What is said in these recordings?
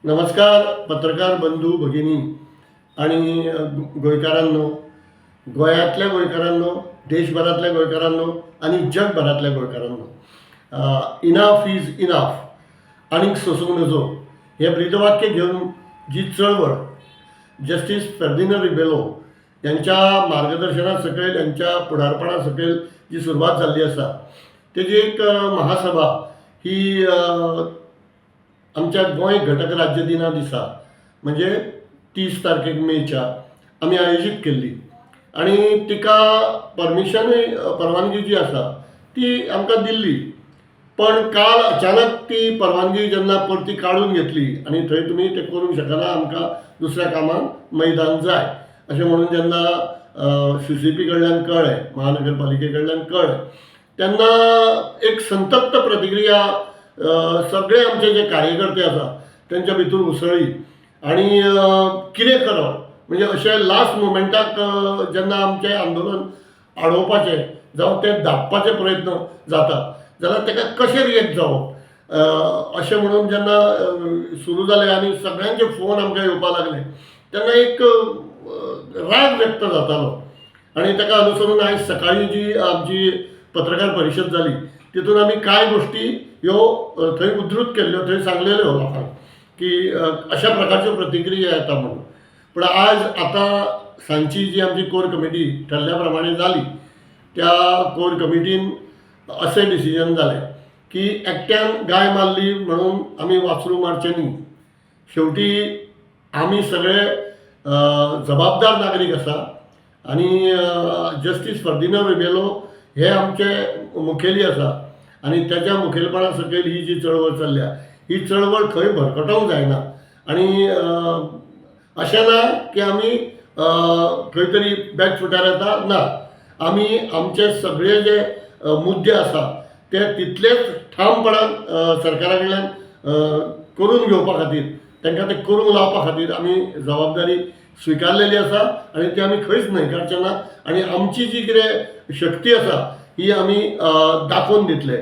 नमस्कार पत्रकार बंधू भगिनी आणि गोंयकारांनो, गोंयांतल्या गोंयकारांनो, देशभरातल्या गोंयकारांनो आणि जगभरातल्या गोंयकारांनो, इनाफ इज इनाफ आनीक सोसूंक नजो हे ब्रीदवाक्य घेऊन जी चळवळ जस्टीस फर्दिनांद रिबेलो यांच्या मार्गदर्शना सकयल, यांच्या पुढारपणा सकयल जी सुरवात जाल्ली आसा तेजी एक महासभा ही आमच्या गोंय घटक राज्य दिना दिसा म्हणजे 30 तारखेक मेच्या आमी आयोजीत केल्ली आणि तिका परवानगी जी आसा ती आमकां दिल्ली. पण काल अचानक ती परवानगी जेन्ना परती काडून घेतली आणि थंय तुमी ते करूंक शकना, आमकां दुसऱ्या कामाक मैदान जाय अशें म्हणून जेन्ना CCP कडल्यान कळ्ळें, महानगरपालिके कडल्यान कळ्ळें, तेन्ना एक संतप्त प्रतिक्रिया सगळे आमचे जे कार्यकर्ते आसा त्यांच्या भितर उसळ्ळी आणि कितें करप म्हणजे अशें लास्ट मोमेंटाक जेन्ना आमचें आंदोलन आडोवपाचें जावं तें धांपपाचे प्रयत्न जाता जाल्यार ताका कशें रिएक्ट जावप अशें म्हणून जेन्ना सुरू जालें आनी सगळ्यांचे फोन आमकां येवपाक लागले तेन्ना एक राग व्यक्त जातालो आणि ताका अनुसरून आयज सकाळी जी आमची पत्रकार परिशद जाली तितून आमी कांय गोश्टी ह्यो थंय उद्धृत केल्ल्यो, थंय सांगलेल्यो लोकांक की अशा प्रकारच्यो प्रतिक्रिया येता म्हणून. पूण आज आतां सांजची जी आमची कोर कमिटी ठरल्या प्रमाणे जाली त्या कोर कमिटीन असें डिसिजन जालें की एकट्यान गाय मारली म्हणून आमी वासरू मारचें न्ही. शेवटी आमी सगळे जबाबदार नागरीक आसा आणि जस्टीस फर्दिनांद रिबेलो हे आमचे मुखेली आसा आणि त्याच्या मुखेलपणा सकयल ही जी चळवळ चल्ल्या ही चळवळ खंय भरकटोवंक जायना आणि अशें ना की आमी खंय तरी बॅक फुटार येता ना. आमी आमचे सगळे जे मुद्दे आसा ते तितलेच ठामपणान सरकारा कडल्यान करून घेवपा खातीर, तांकां ते करूंक लावपा खातीर आमी जबाबदारी स्विकारलेली आसा आणि ती आमी खंयच न्हयकारचे ना आणि आमची जी कितें शक्ती आसा ही आमी दाखोवन दितले.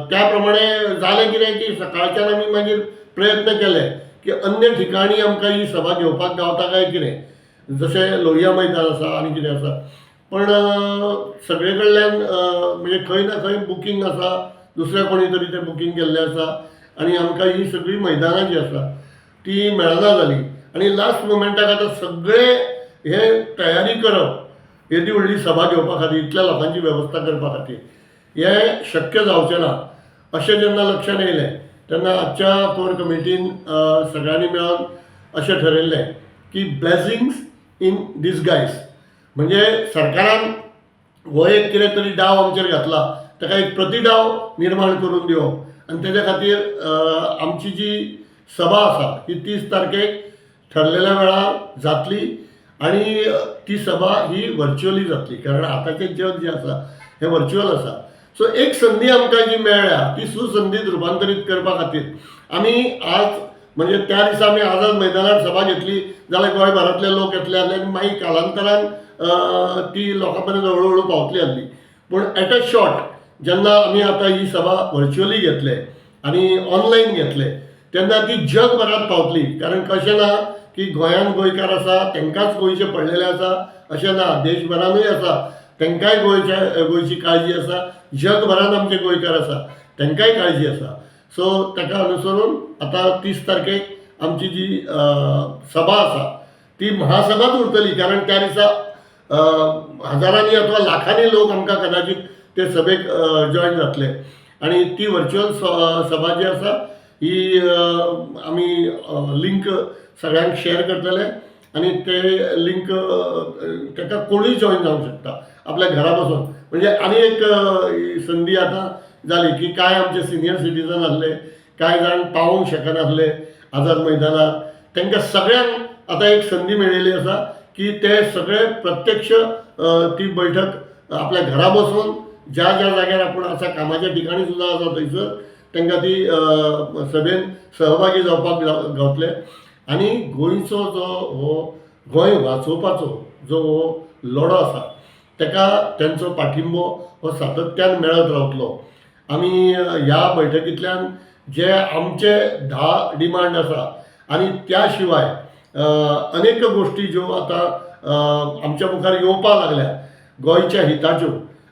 त्या प्रमाणे जालें कितें की सकाळच्यान आमी मागीर प्रयत्न केले की अन्य ठिकाणी आमकां ही सभा घेवपाक गावता काय कितें, जशें लोहिया मैदान आसा आनी कितें आसा. पण सगळे कडल्यान म्हणजे खंय ना खंय बुकींग आसा, दुसऱ्या कोणी तरी तें बुकींग केल्लें आसा आणि आमकां ही सगळी मैदानां जी आसा ती मेळना जाली आणि लास्ट मोमेंटाक आतां सगळे हे तयारी करप येदी व्हडली सभा घेवपा खातीर, इतल्या लोकांची वेवस्था करपा खातीर हें शक्य जावचें ना अशें जेन्ना लक्षांत येयलें तेन्ना आजच्या कोर कमिटीन सगळ्यांनी मेळून अशें ठरयल्लें की ब्लेसिंग्स इन डिसगायज म्हणजे सरकारान हो एक कितें तरी डाव आमचेर घातला ताका एक प्रतिडाव निर्माण करून दिवप आणि तेज्या खातीर आमची जी सभा आसा ही 30 तारखेक ठरलेल्या वेळार जातली आणि ती सभा ही व्हर्च्युअली जातली कारण आतांचें जग जें आसा हें व्हर्च्युअल आसा. सो एक संदी आमकां जी मेळ्ळ्या ती सुसंदीत रुपांतरीत करपा खातीर आमी आज म्हणजे त्या दिसा आमी आझाद मैदानार सभा घेतली जाल्यार गोंयभरांतले लोक येतले आसले आनी मागीर कालांतरान ती लोकां पर्यंत हळू पावतली आसली. पूण एट अ शॉर्ट जेन्ना आमी आतां ही सभा व्हर्च्युअली घेतले आनी ऑनलायन घेतले तेन्ना ती जगभरांत पावतली. कारण कशें ना की गोंयांत गोंयकार आसा तांकांच गोंयचे पडलेले आसा अशें ना, देशभरानूय आसा तांकांय गोंयची काळजी आसा, जगभरान आमचे गोंयकार आसा तांकांय काळजी आसा. सो ताका अनुसरून आतां 30 तारखेक आमची जी सभा आसा ती महासभाच उरतली कारण त्या दिसा हजारांनी अथवा लाखांनी लोक आमकां कदाचित ते सभेक जॉयन जातले आणि ती व्हर्च्युअल सभा जी आसा ही आमी लिंक सगळ्यांक शेअर करतले आणि ते लिंक ताका कोणूय जॉईन जावंक शकता आपल्या घरा बसून. म्हणजे आनी एक संदी आतां जाली की काय आमचे सिनियर सिटीजन आसले, कांय जाण पावूंक शकनासले आझाद मैदानार, तांकां सगळ्यांक आतां एक संदी मेळिल्ली आसा की ते सगळे प्रत्यक्ष ती बैठक आपल्या घरा बसून ज्या ज्या जाग्यार आपूण आसा कामाच्या ठिकाणी सुद्दां आसा थंयसर तांकां ती सभेन सहभागी जावपाक गावतले आणि गोंयचो जो हो गोंय वाचोवपाचो जो हो लढो आसा ताका त्यांचो पाठिंबो हो सातत्यान मेळत रावतलो. आमी ह्या बैठकींतल्यान जे आमचे 10 डिमांड आसा आनी त्या शिवाय अनेक गोष्टी ज्यो आतां आमच्या मुखार येवपाक लागल्या गोंयच्या हिताच्यो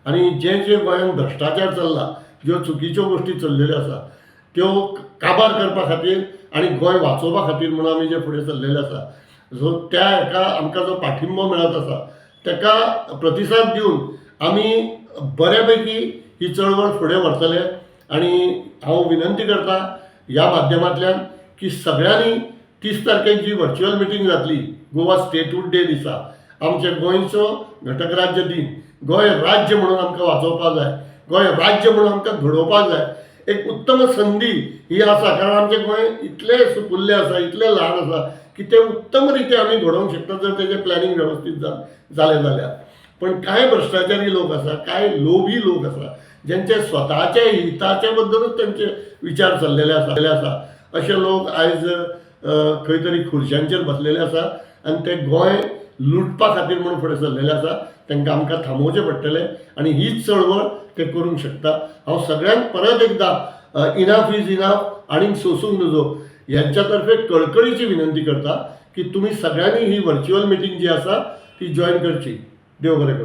आनी जे जे गोंयांत भ्रश्टाचार चल्ला, ज्यो चुकीच्यो गोष्टी चल्लेल्यो आसा त्यो काबार करपा खातीर आनी गोंय वाचोवपा खातीर म्हणून आमी जे फुडें चल्लेले आसा, सो त्या हेका आमकां जो पाठिंबो मेळत आसा ताका प्रतिसाद दिवन आमी बऱ्यापैकी ही चळवळ फुडें व्हरतले. आनी हांव विनंती करता ह्या माध्यमांतल्यान की सगळ्यांनी 30 तारखेक जी व्हर्च्युअल मिटींग जातली गोवा स्टेटहूड डे दिसा, आमच्या गोंयचो घटक राज्य दिन, गोंय राज्य म्हणून आमकां वाचोवपाक जाय, गोंय राज्य म्हणून आमकां घडोवपाक जाय. एक उत्तम संदी ही आसा, कारण आमचें गोंय इतलें सुपुल्लें आसा, इतलें ल्हान आसा की तें उत्तम रितीन आमी घडोवंक शकता जर तेजें प्लॅनिंग वेवस्थीत जालें जाल्यार. पण कांय भ्रश्टाचारी लोक आसा, कांय लोभी लोक आसा, ज्यांचे स्वताच्या हिताचे बद्दलूच तेंचे विचार चल्लेले आसा. अशे लोक आयज खंय तरी खुर्च्यांचेर बसलेले आसा आनी ते गोंय लुटपा खातीर म्हणून फुडें सरलेले आसा. तांकां आमकां थांबोवचें पडटलें आनी हीच चळवळ ते करूंक शकता. हांव सगळ्यांक परत एकदां इनाफ इज इनाफ आनीक सोंसूंक नजो यांच्या तर्फे कळकळीची विनंती करता की तुमी सगळ्यांनी ही व्हर्च्युअल मिटींग जी आसा ती जॉयन करची. देव बरें करूं.